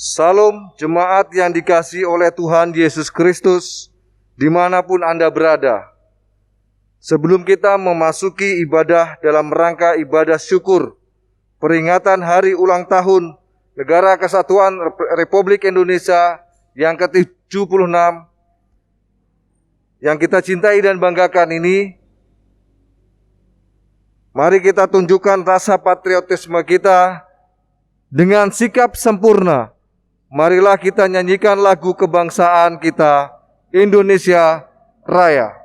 Salam jemaat yang dikasihi oleh Tuhan Yesus Kristus, dimanapun Anda berada. Sebelum kita memasuki ibadah dalam rangka ibadah syukur, peringatan hari ulang tahun Negara Kesatuan Republik Indonesia yang ke-76, yang kita cintai dan banggakan ini, mari kita tunjukkan rasa patriotisme kita dengan sikap sempurna. Marilah kita nyanyikan lagu kebangsaan kita, Indonesia Raya.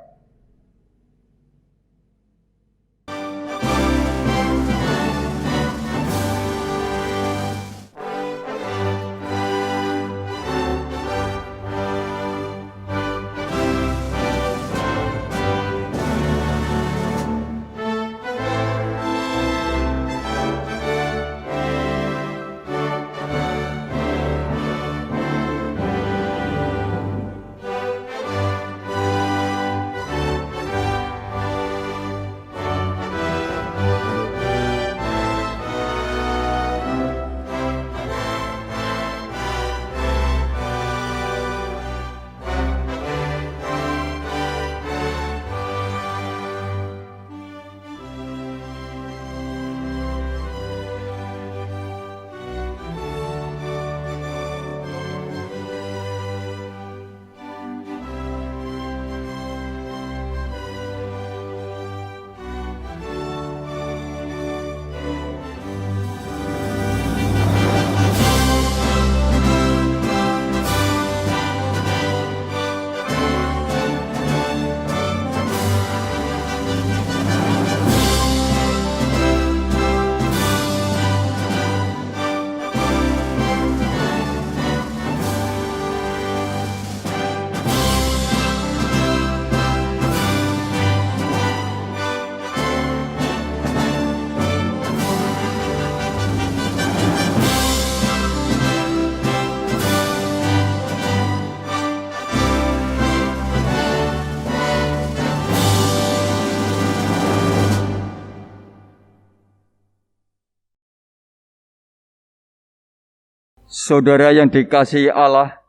Saudara yang dikasihi Allah,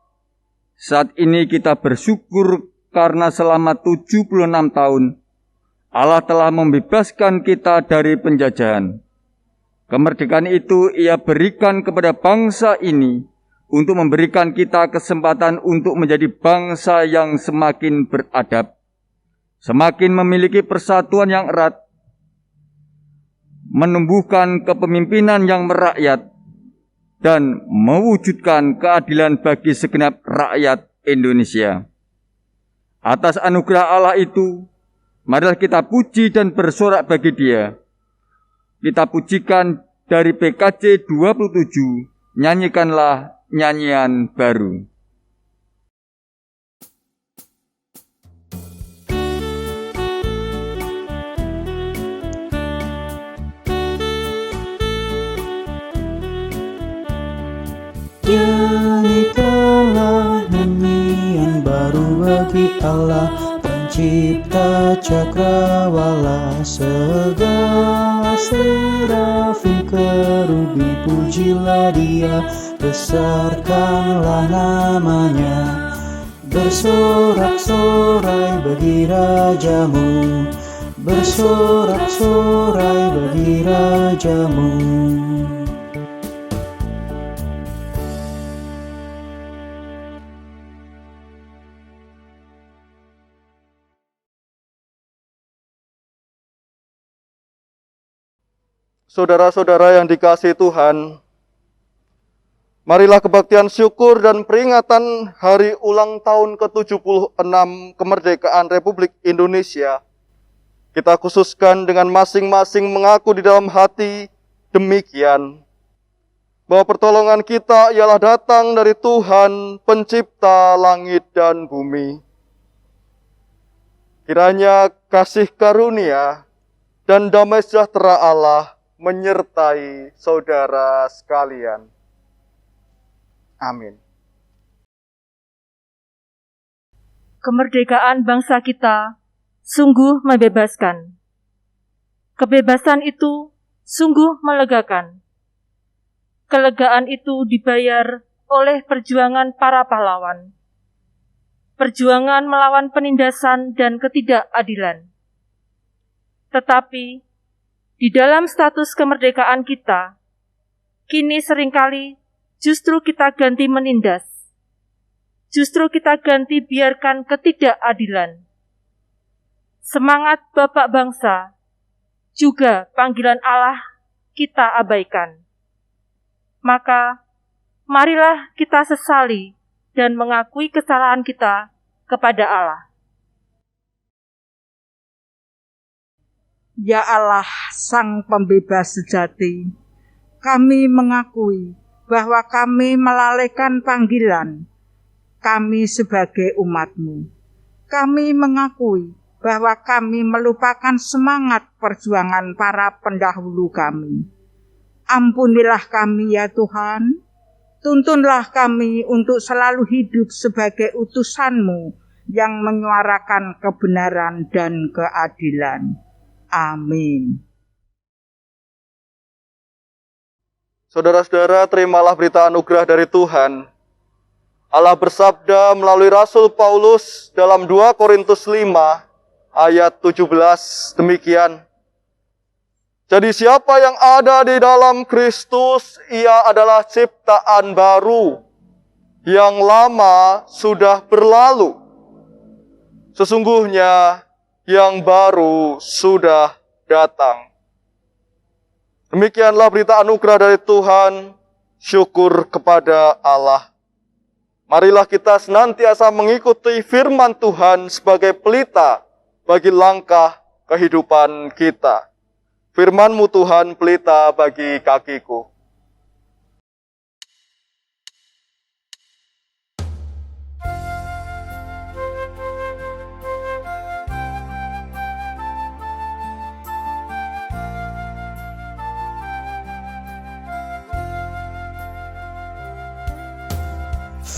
saat ini kita bersyukur karena selama 76 tahun Allah telah membebaskan kita dari penjajahan. Kemerdekaan itu Ia berikan kepada bangsa ini untuk memberikan kita kesempatan untuk menjadi bangsa yang semakin beradab, semakin memiliki persatuan yang erat, menumbuhkan kepemimpinan yang merakyat, dan mewujudkan keadilan bagi segenap rakyat Indonesia. Atas anugerah Allah itu, marilah kita puji dan bersorak bagi Dia. Kita pujikan dari PKJ 27, nyanyikanlah nyanyian baru. Nyanyikanlah nyanyian baru bagi Allah, Pencipta cakrawala. Segala serafim kerubi pujilah Dia, besarkanlah namanya. Bersorak-sorai bagi Rajamu, bersorak-sorai bagi Rajamu. Saudara-saudara yang dikasihi Tuhan, marilah kebaktian syukur dan peringatan hari ulang tahun ke-76 kemerdekaan Republik Indonesia kita khususkan dengan masing-masing mengaku di dalam hati demikian, bahwa pertolongan kita ialah datang dari Tuhan, Pencipta langit dan bumi. Kiranya kasih karunia dan damai sejahtera Allah menyertai saudara sekalian. Amin. Kemerdekaan bangsa kita sungguh membebaskan. Kebebasan itu sungguh melegakan. Kelegaan itu dibayar oleh perjuangan para pahlawan. Perjuangan melawan penindasan dan ketidakadilan. Tetapi, di dalam status kemerdekaan kita, kini seringkali justru kita ganti menindas. Justru kita ganti biarkan ketidakadilan. Semangat Bapak bangsa, juga panggilan Allah kita abaikan. Maka, marilah kita sesali dan mengakui kesalahan kita kepada Allah. Ya Allah, Sang Pembebas sejati, kami mengakui bahwa kami melalaikan panggilan kami sebagai umat-Mu. Kami mengakui bahwa kami melupakan semangat perjuangan para pendahulu kami. Ampunilah kami ya Tuhan, tuntunlah kami untuk selalu hidup sebagai utusan-Mu yang menyuarakan kebenaran dan keadilan. Amin. Saudara-saudara, terimalah berita anugerah dari Tuhan. Allah bersabda melalui Rasul Paulus dalam 2 Korintus 5 ayat 17 demikian. Jadi siapa yang ada di dalam Kristus, ia adalah ciptaan baru. Yang lama sudah berlalu. Sesungguhnya yang baru sudah datang. Demikianlah berita anugerah dari Tuhan. Syukur kepada Allah. Marilah kita senantiasa mengikuti firman Tuhan sebagai pelita bagi langkah kehidupan kita. Firman-Mu Tuhan pelita bagi kakiku.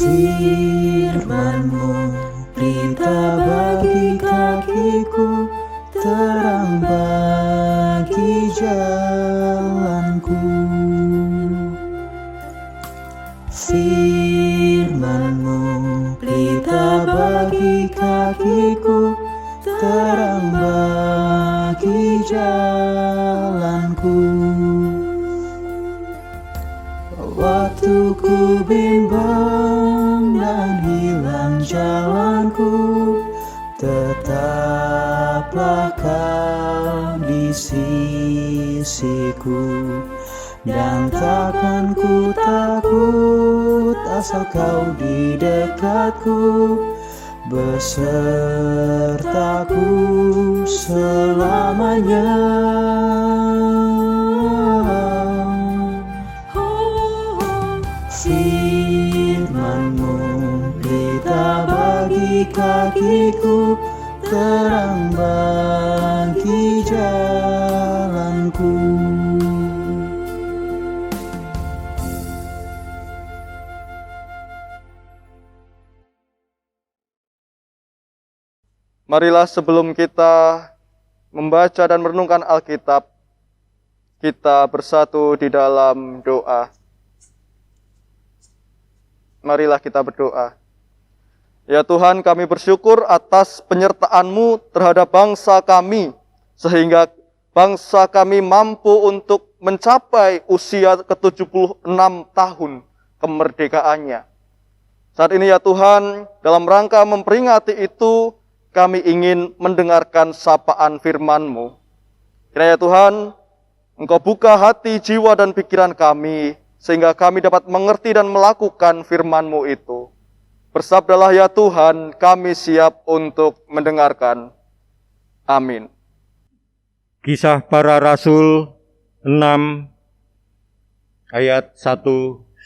Firman-Mu pelita bagi kakiku, terang bagi jalanku. Firman-Mu pelita bagi kakiku, terang bagi jalanku. Waktu ku bimbang dan hilang jalanku, tetaplah Kau di sisiku, dan takkan ku takut asal Kau di dekatku, besertaku selamanya. Firman-Mu pelita bagi kakiku, terang bagi jalanku. Marilah sebelum kita membaca dan merenungkan Alkitab, kita bersatu di dalam doa. Marilah kita berdoa. Ya Tuhan, kami bersyukur atas penyertaan-Mu terhadap bangsa kami, sehingga bangsa kami mampu untuk mencapai usia ke-76 tahun kemerdekaannya. Saat ini ya Tuhan, dalam rangka memperingati itu, kami ingin mendengarkan sapaan firman-Mu. Kiranya Tuhan, Engkau buka hati, jiwa, dan pikiran kami, sehingga kami dapat mengerti dan melakukan firman-Mu itu. Bersabdalah ya Tuhan, kami siap untuk mendengarkan. Amin. Kisah Para Rasul 6 ayat 1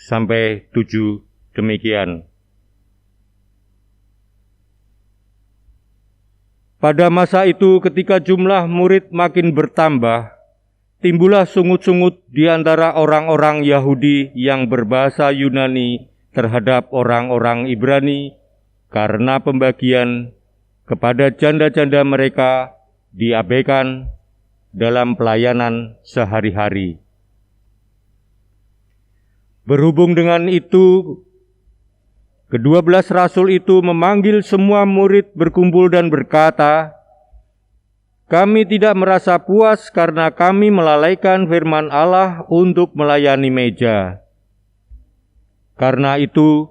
sampai 7 demikian. Pada masa itu ketika jumlah murid makin bertambah, timbullah sungut-sungut di antara orang-orang Yahudi yang berbahasa Yunani terhadap orang-orang Ibrani, karena pembagian kepada janda-janda mereka diabaikan dalam pelayanan sehari-hari. Berhubung dengan itu, Ke-12 rasul itu memanggil semua murid berkumpul dan berkata, "Kami tidak merasa puas karena kami melalaikan firman Allah untuk melayani meja. Karena itu,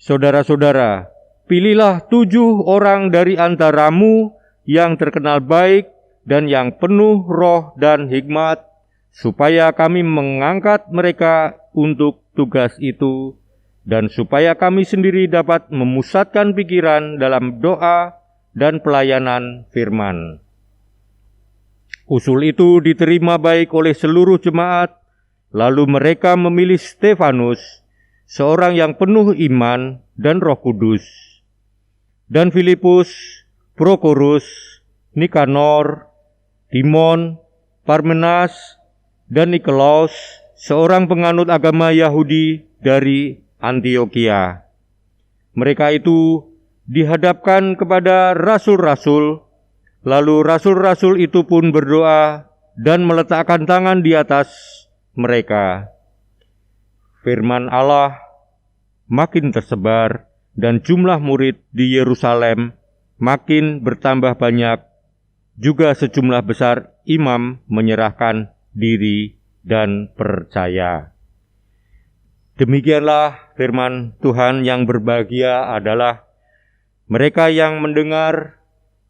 saudara-saudara, pilihlah 7 orang dari antaramu yang terkenal baik dan yang penuh roh dan hikmat, supaya kami mengangkat mereka untuk tugas itu, dan supaya kami sendiri dapat memusatkan pikiran dalam doa dan pelayanan firman." Usul itu diterima baik oleh seluruh jemaat, lalu mereka memilih Stefanus, seorang yang penuh iman dan Roh Kudus, dan Filipus, Prokorus, Nikanor, Timon, Parmenas, dan Nikolaus, seorang penganut agama Yahudi dari Antioquia. Mereka itu dihadapkan kepada rasul-rasul, lalu rasul-rasul itu pun berdoa dan meletakkan tangan di atas mereka. Firman Allah makin tersebar dan jumlah murid di Yerusalem makin bertambah banyak. Juga sejumlah besar imam menyerahkan diri dan percaya. Demikianlah firman Tuhan. Yang berbahagia adalah mereka yang mendengar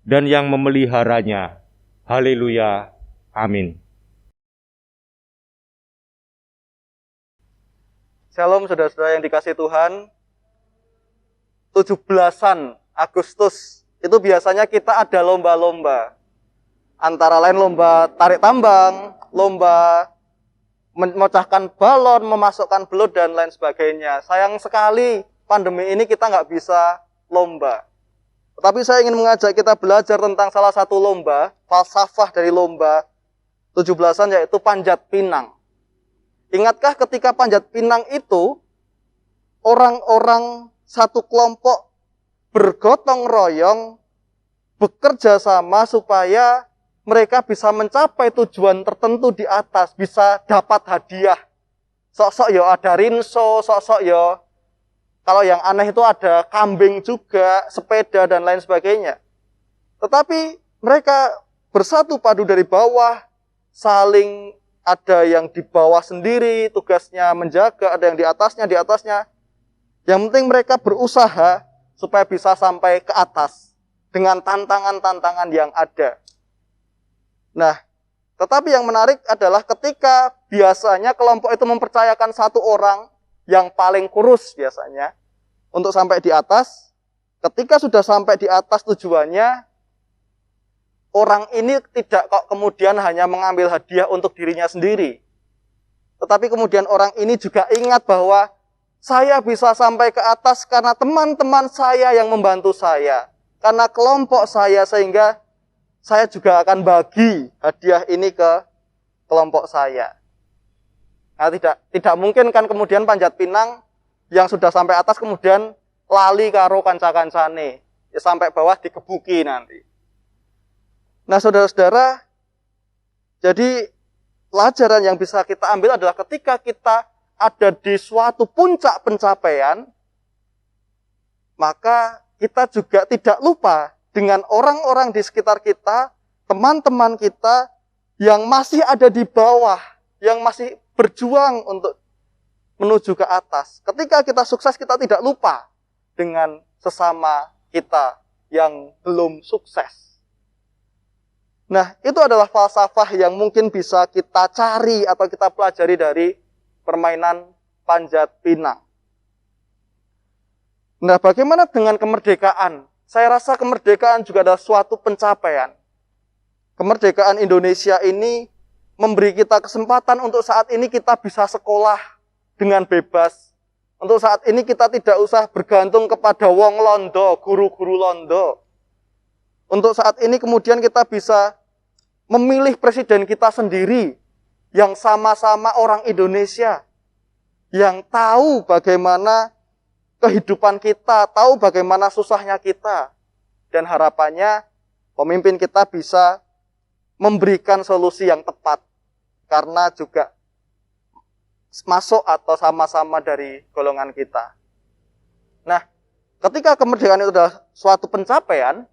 dan yang memeliharanya. Haleluya. Amin. Shalom saudara-saudara yang dikasihi Tuhan. 17-an Agustus itu biasanya kita ada lomba-lomba. Antara lain lomba tarik tambang, lomba memecahkan balon, memasukkan belut, dan lain sebagainya. Sayang sekali pandemi ini kita nggak bisa lomba. Tetapi saya ingin mengajak kita belajar tentang salah satu lomba, falsafah dari lomba 17-an, yaitu panjat pinang. Ingatkah ketika panjat pinang itu, orang-orang satu kelompok bergotong royong, bekerja sama supaya mereka bisa mencapai tujuan tertentu di atas, bisa dapat hadiah. Sok-sok ya ada rinso, sok-sok ya, kalau yang aneh itu ada kambing juga, sepeda, dan lain sebagainya. Tetapi mereka bersatu padu dari bawah, saling ada yang di bawah sendiri, tugasnya menjaga, ada yang di atasnya. Yang penting mereka berusaha supaya bisa sampai ke atas dengan tantangan-tantangan yang ada. Nah, tetapi yang menarik adalah ketika biasanya kelompok itu mempercayakan satu orang yang paling kurus biasanya untuk sampai di atas. Ketika sudah sampai di atas tujuannya, orang ini tidak kok kemudian hanya mengambil hadiah untuk dirinya sendiri. Tetapi kemudian orang ini juga ingat bahwa saya bisa sampai ke atas karena teman-teman saya yang membantu saya. Karena kelompok saya, sehingga saya juga akan bagi hadiah ini ke kelompok saya. Nah, tidak mungkin kan kemudian panjat pinang yang sudah sampai atas kemudian lali karo kanca-kancane. Ya, sampai bawah dikebuki nanti. Nah, saudara-saudara, jadi pelajaran yang bisa kita ambil adalah ketika kita ada di suatu puncak pencapaian, maka kita juga tidak lupa dengan orang-orang di sekitar kita, teman-teman kita yang masih ada di bawah, yang masih berjuang untuk menuju ke atas. Ketika kita sukses, kita tidak lupa dengan sesama kita yang belum sukses. Nah, itu adalah falsafah yang mungkin bisa kita cari atau kita pelajari dari permainan panjat pinang. Nah, bagaimana dengan kemerdekaan? Saya rasa kemerdekaan juga adalah suatu pencapaian. Kemerdekaan Indonesia ini memberi kita kesempatan untuk saat ini kita bisa sekolah dengan bebas. Untuk saat ini kita tidak usah bergantung kepada wong londo, guru-guru londo. Untuk saat ini kemudian kita bisa memilih presiden kita sendiri yang sama-sama orang Indonesia, yang tahu bagaimana kehidupan kita, tahu bagaimana susahnya kita. Dan harapannya pemimpin kita bisa memberikan solusi yang tepat. Karena juga masuk atau sama-sama dari golongan kita. Nah, ketika kemerdekaan itu adalah suatu pencapaian,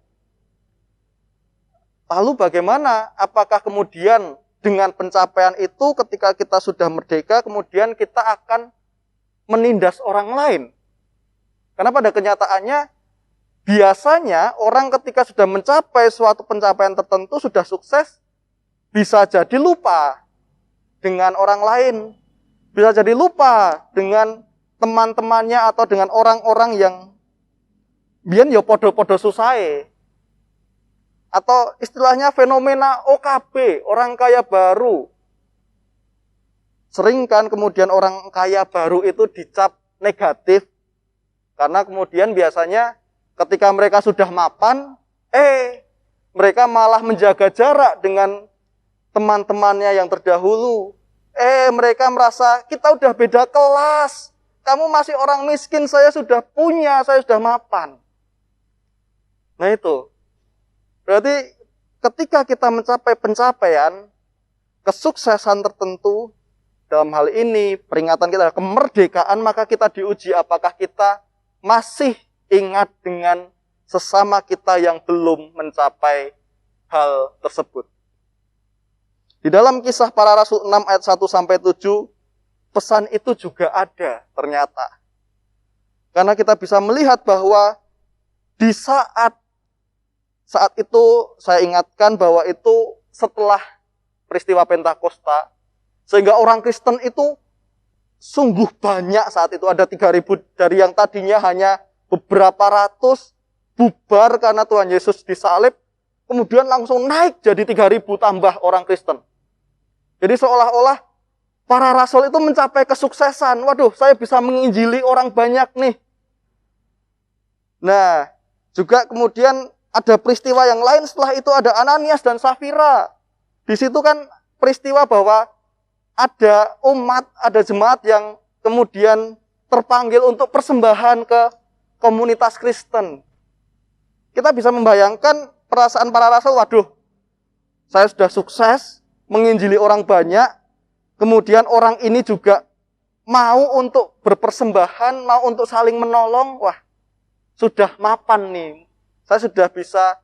lalu bagaimana? Apakah kemudian dengan pencapaian itu ketika kita sudah merdeka, kemudian kita akan menindas orang lain? Karena pada kenyataannya, biasanya orang ketika sudah mencapai suatu pencapaian tertentu, sudah sukses, bisa jadi lupa dengan orang lain. Bisa jadi lupa dengan teman-temannya atau dengan orang-orang yang biyen ya podo-podo susahe. Atau istilahnya fenomena OKB, orang kaya baru. Sering kan kemudian orang kaya baru itu dicap negatif. Karena kemudian biasanya ketika mereka sudah mapan, mereka malah menjaga jarak dengan teman-temannya yang terdahulu. Mereka merasa kita udah beda kelas. Kamu masih orang miskin, saya sudah punya, saya sudah mapan. Nah itu. Berarti ketika kita mencapai pencapaian, kesuksesan tertentu, dalam hal ini peringatan kita kemerdekaan, maka kita diuji apakah kita masih ingat dengan sesama kita yang belum mencapai hal tersebut. Di dalam Kisah Para Rasul 6 ayat 1-7, pesan itu juga ada ternyata. Karena kita bisa melihat bahwa di saat itu saya ingatkan bahwa itu setelah peristiwa Pentakosta, sehingga orang Kristen itu sungguh banyak saat itu, ada 3.000 dari yang tadinya hanya beberapa ratus, bubar karena Tuhan Yesus disalib, kemudian langsung naik jadi 3.000 tambah orang Kristen. Jadi seolah-olah para rasul itu mencapai kesuksesan. Waduh, saya bisa menginjili orang banyak nih. Nah, juga kemudian ada peristiwa yang lain setelah itu, ada Ananias dan Safira. Di situ kan peristiwa bahwa ada umat, ada jemaat yang kemudian terpanggil untuk persembahan ke komunitas Kristen. Kita bisa membayangkan perasaan para rasul, waduh, saya sudah sukses, menginjili orang banyak, kemudian orang ini juga mau untuk berpersembahan, mau untuk saling menolong, wah, sudah mapan nih. Saya sudah bisa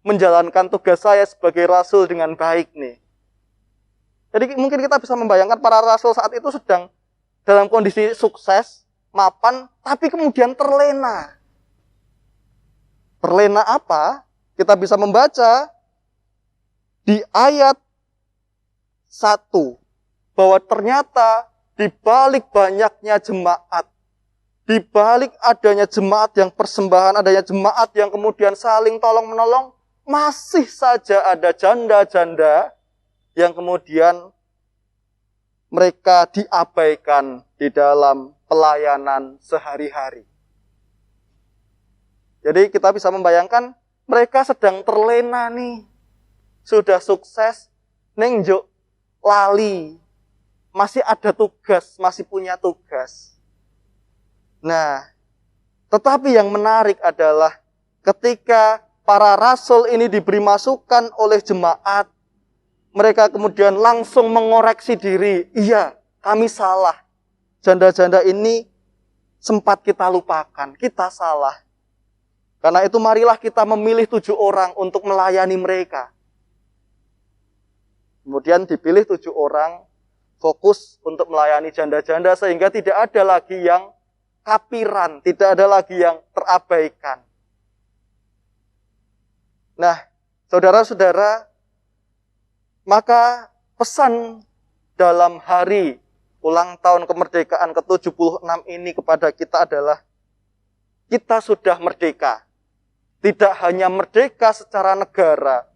menjalankan tugas saya sebagai rasul dengan baik nih. Jadi mungkin kita bisa membayangkan para rasul saat itu sedang dalam kondisi sukses, mapan, tapi kemudian terlena. Terlena apa? Kita bisa membaca di ayat 1, bahwa ternyata di balik banyaknya jemaat, di balik adanya jemaat yang persembahan, adanya jemaat yang kemudian saling tolong-menolong, masih saja ada janda-janda yang kemudian mereka diabaikan di dalam pelayanan sehari-hari. Jadi kita bisa membayangkan mereka sedang terlena nih. Sudah sukses, nengjuk lali. Masih ada tugas, masih punya tugas. Nah, tetapi yang menarik adalah ketika para rasul ini diberi masukan oleh jemaat, mereka kemudian langsung mengoreksi diri. Iya, kami salah. Janda-janda ini sempat kita lupakan, kita salah. Karena itu marilah kita memilih 7 orang untuk melayani mereka. Kemudian dipilih 7 orang, fokus untuk melayani janda-janda sehingga tidak ada lagi yang kapiran, tidak ada lagi yang terabaikan. Nah, saudara-saudara, maka pesan dalam hari ulang tahun kemerdekaan ke-76 ini kepada kita adalah kita sudah merdeka. Tidak hanya merdeka secara negara.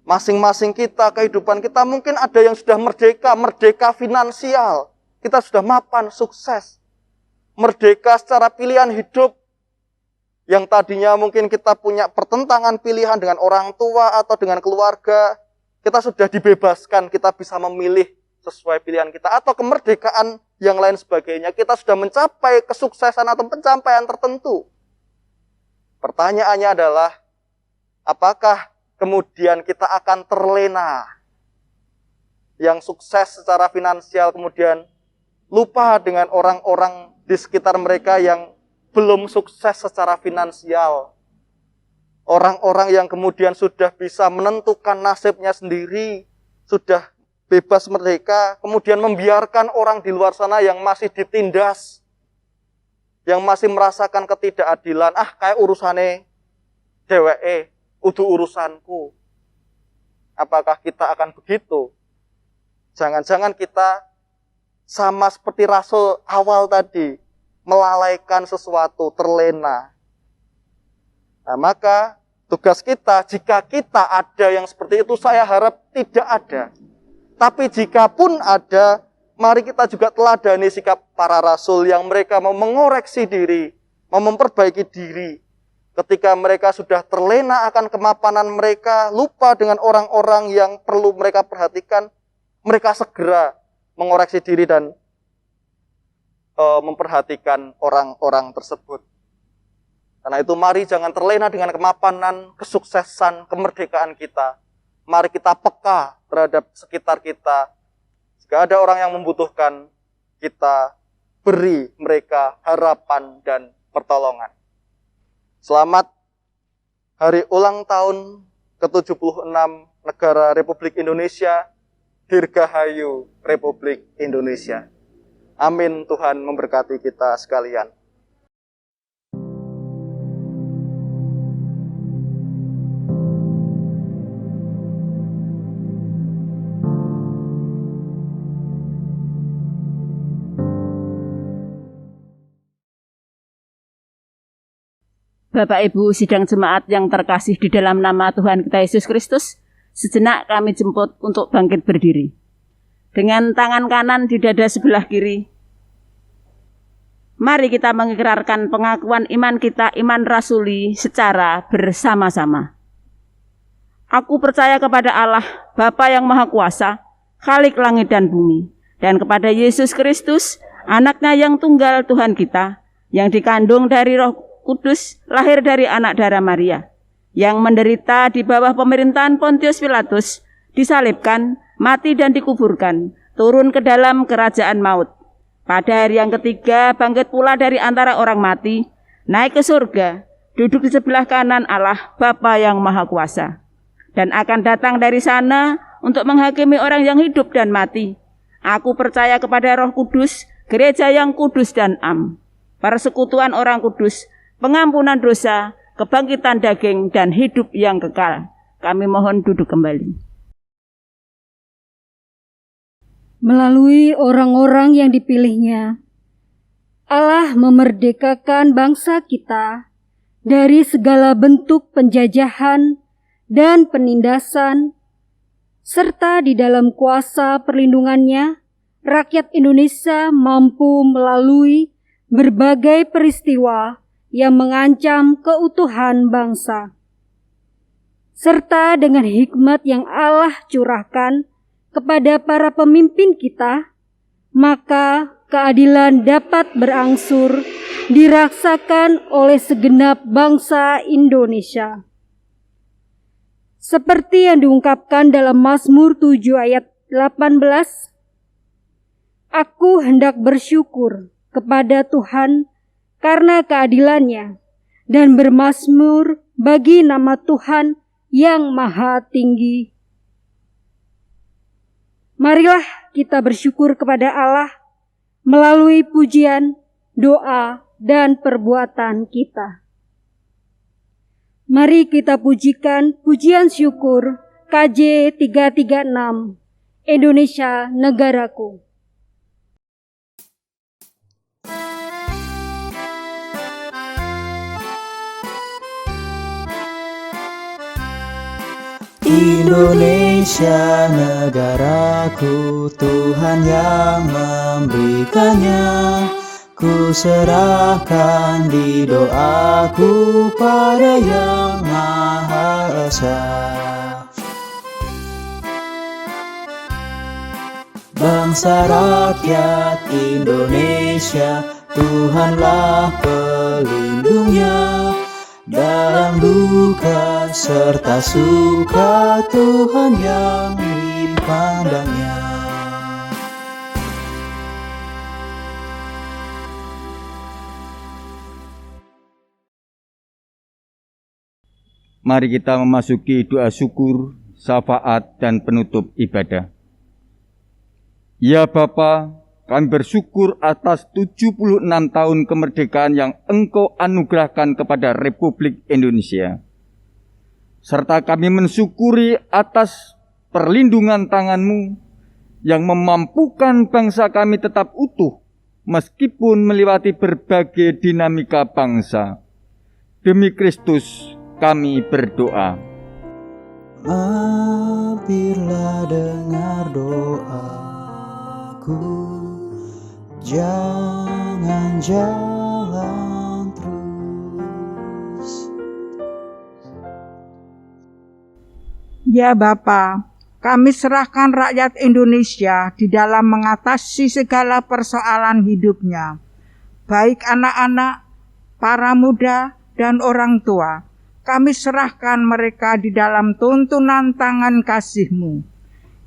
Masing-masing kita, kehidupan kita mungkin ada yang sudah merdeka, merdeka finansial. Kita sudah mapan, sukses. Merdeka secara pilihan hidup. Yang tadinya mungkin kita punya pertentangan pilihan dengan orang tua atau dengan keluarga. Kita sudah dibebaskan, kita bisa memilih sesuai pilihan kita. Atau kemerdekaan yang lain sebagainya. Kita sudah mencapai kesuksesan atau pencapaian tertentu. Pertanyaannya adalah, apakah kemudian kita akan terlena? Yang sukses secara finansial kemudian lupa dengan orang-orang di sekitar mereka yang belum sukses secara finansial. Orang-orang yang kemudian sudah bisa menentukan nasibnya sendiri, sudah bebas merdeka, kemudian membiarkan orang di luar sana yang masih ditindas, yang masih merasakan ketidakadilan. Kayak urusane dheweke, udu urusanku. Apakah kita akan begitu? Jangan-jangan kita sama seperti rasul awal tadi, melalaikan sesuatu, terlena. Nah, maka tugas kita, jika kita ada yang seperti itu, saya harap tidak ada. Tapi jika pun ada, mari kita juga teladani sikap para rasul yang mereka mau mengoreksi diri, mau memperbaiki diri. Ketika mereka sudah terlena akan kemapanan mereka, lupa dengan orang-orang yang perlu mereka perhatikan, mereka segera mengoreksi diri dan memperhatikan orang-orang tersebut. Karena itu mari jangan terlena dengan kemapanan, kesuksesan, kemerdekaan kita. Mari kita peka terhadap sekitar kita. Jika ada orang yang membutuhkan, kita beri mereka harapan dan pertolongan. Selamat hari ulang tahun ke-76 Negara Republik Indonesia. Dirgahayu Republik Indonesia. Amin. Tuhan memberkati kita sekalian. Bapak Ibu sidang jemaat yang terkasih di dalam nama Tuhan kita Yesus Kristus, sejenak kami jemput untuk bangkit berdiri. Dengan tangan kanan di dada sebelah kiri, mari kita mengikrarkan pengakuan iman kita, iman rasuli secara bersama-sama. Aku percaya kepada Allah, Bapa yang Maha Kuasa, Khalik langit dan bumi, dan kepada Yesus Kristus, anaknya yang tunggal Tuhan kita, yang dikandung dari Roh Kudus, lahir dari anak darah Maria, yang menderita di bawah pemerintahan Pontius Pilatus, disalibkan, mati dan dikuburkan, turun ke dalam kerajaan maut. Pada hari yang ketiga bangkit pula dari antara orang mati, naik ke surga, duduk di sebelah kanan Allah Bapa yang Maha Kuasa, dan akan datang dari sana untuk menghakimi orang yang hidup dan mati. Aku percaya kepada Roh Kudus, gereja yang kudus dan am, persekutuan orang kudus, pengampunan dosa, kebangkitan daging, dan hidup yang kekal. Kami mohon duduk kembali. Melalui orang-orang yang dipilihnya, Allah memerdekakan bangsa kita dari segala bentuk penjajahan dan penindasan, serta di dalam kuasa perlindungannya, rakyat Indonesia mampu melalui berbagai peristiwa yang mengancam keutuhan bangsa. Serta dengan hikmat yang Allah curahkan kepada para pemimpin kita, maka keadilan dapat berangsur dirasakan oleh segenap bangsa Indonesia. Seperti yang diungkapkan dalam Mazmur 7 ayat 18, Aku hendak bersyukur kepada Tuhan karena keadilannya, dan bermazmur bagi nama Tuhan yang maha tinggi. Marilah kita bersyukur kepada Allah melalui pujian, doa, dan perbuatan kita. Mari kita pujikan pujian syukur KJ 336, Indonesia Negaraku. Indonesia negaraku, Tuhan yang memberikannya. Ku serahkan di doaku pada Yang Maha Esa. Bangsa rakyat Indonesia, Tuhanlah pelindungnya. Dalam duka serta suka, Tuhan yang dipandangnya. Mari kita memasuki doa syukur, syafaat, dan penutup ibadah. Ya Bapa, kami bersyukur atas 76 tahun kemerdekaan yang Engkau anugerahkan kepada Republik Indonesia. Serta kami mensyukuri atas perlindungan tangan-Mu yang memampukan bangsa kami tetap utuh meskipun melewati berbagai dinamika bangsa. Demi Kristus kami berdoa. Mampirlah dengar doaku, jangan jalan terus. Ya Bapa, kami serahkan rakyat Indonesia di dalam mengatasi segala persoalan hidupnya, baik anak-anak, para muda, dan orang tua. Kami serahkan mereka di dalam tuntunan tangan kasih-Mu.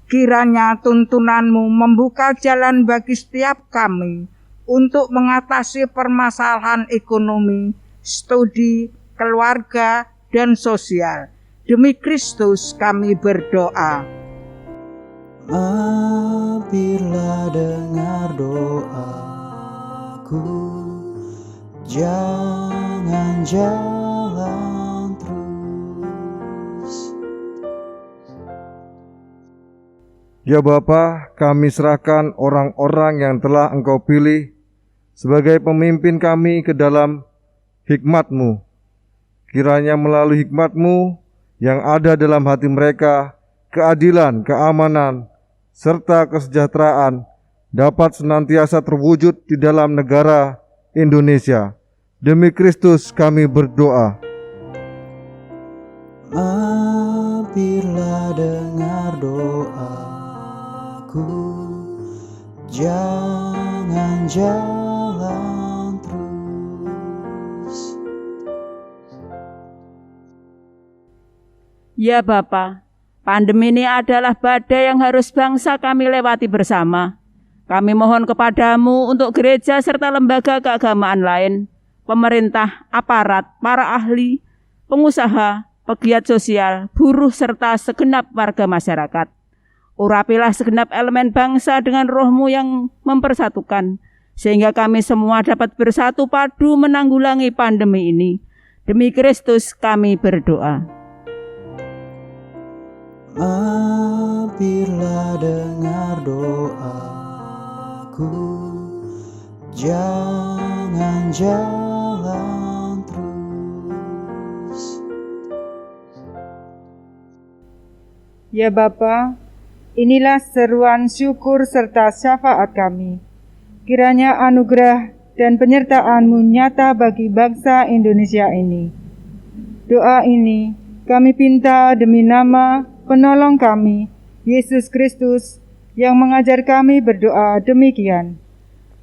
Kiranya tuntunan-Mu membuka jalan bagi setiap kami untuk mengatasi permasalahan ekonomi, studi, keluarga, dan sosial. Demi Kristus kami berdoa. Mampirlah dengar doaku, jangan jalan terus. Ya Bapa, kami serahkan orang-orang yang telah Engkau pilih sebagai pemimpin kami ke dalam hikmat-Mu. Kiranya melalui hikmat-Mu yang ada dalam hati mereka, keadilan, keamanan, serta kesejahteraan dapat senantiasa terwujud di dalam negara Indonesia. Demi Kristus kami berdoa. Mampirlah dengar doaku, jangan jalan terus. Ya Bapa, pandemi ini adalah badai yang harus bangsa kami lewati bersama. Kami mohon kepadamu untuk gereja serta lembaga keagamaan lain, pemerintah, aparat, para ahli, pengusaha, pegiat sosial, buruh, serta segenap warga masyarakat. Urapilah segenap elemen bangsa dengan roh-Mu yang mempersatukan, sehingga kami semua dapat bersatu padu menanggulangi pandemi ini. Demi Kristus kami berdoa. Mampirlah dengar doaku, jangan jalan terus. Ya Bapa, inilah seruan syukur serta syafaat kami. Kiranya anugerah dan penyertaan-Mu nyata bagi bangsa Indonesia ini. Doa ini kami pinta demi nama penolong kami, Yesus Kristus, yang mengajar kami berdoa demikian.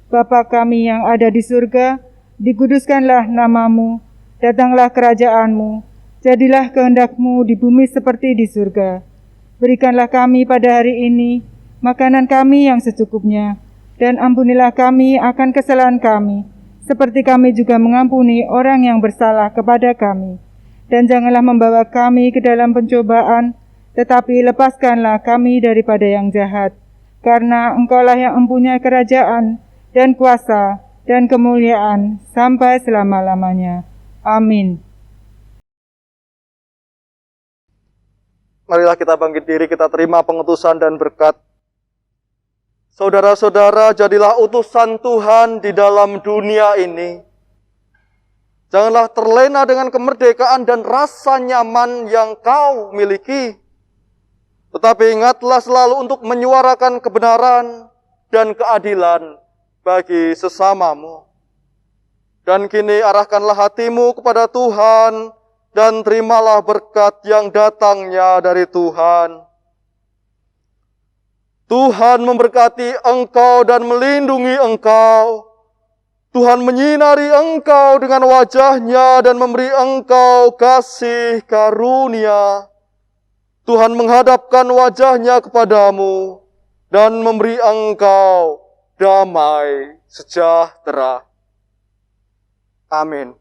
Bapa kami yang ada di surga, dikuduskanlah nama-Mu, datanglah kerajaan-Mu, jadilah kehendak-Mu di bumi seperti di surga. Berikanlah kami pada hari ini makanan kami yang secukupnya, dan ampunilah kami akan kesalahan kami, seperti kami juga mengampuni orang yang bersalah kepada kami. Dan janganlah membawa kami ke dalam pencobaan, tetapi lepaskanlah kami daripada yang jahat, karena Engkaulah yang mempunyai kerajaan dan kuasa dan kemuliaan sampai selama-lamanya. Amin. Marilah kita bangkit diri, kita terima pengutusan dan berkat. Saudara-saudara, jadilah utusan Tuhan di dalam dunia ini. Janganlah terlena dengan kemerdekaan dan rasa nyaman yang kau miliki. Tetapi ingatlah selalu untuk menyuarakan kebenaran dan keadilan bagi sesamamu. Dan kini arahkanlah hatimu kepada Tuhan dan terimalah berkat yang datangnya dari Tuhan. Tuhan memberkati engkau dan melindungi engkau. Tuhan menyinari engkau dengan wajah-Nya dan memberi engkau kasih karunia. Tuhan menghadapkan wajah-Nya kepadamu dan memberi engkau damai sejahtera. Amin.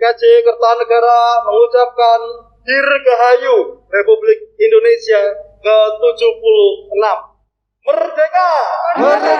DKJ Kertanegara mengucapkan Dirgahayu Republik Indonesia ke-76. Merdeka! Merdeka!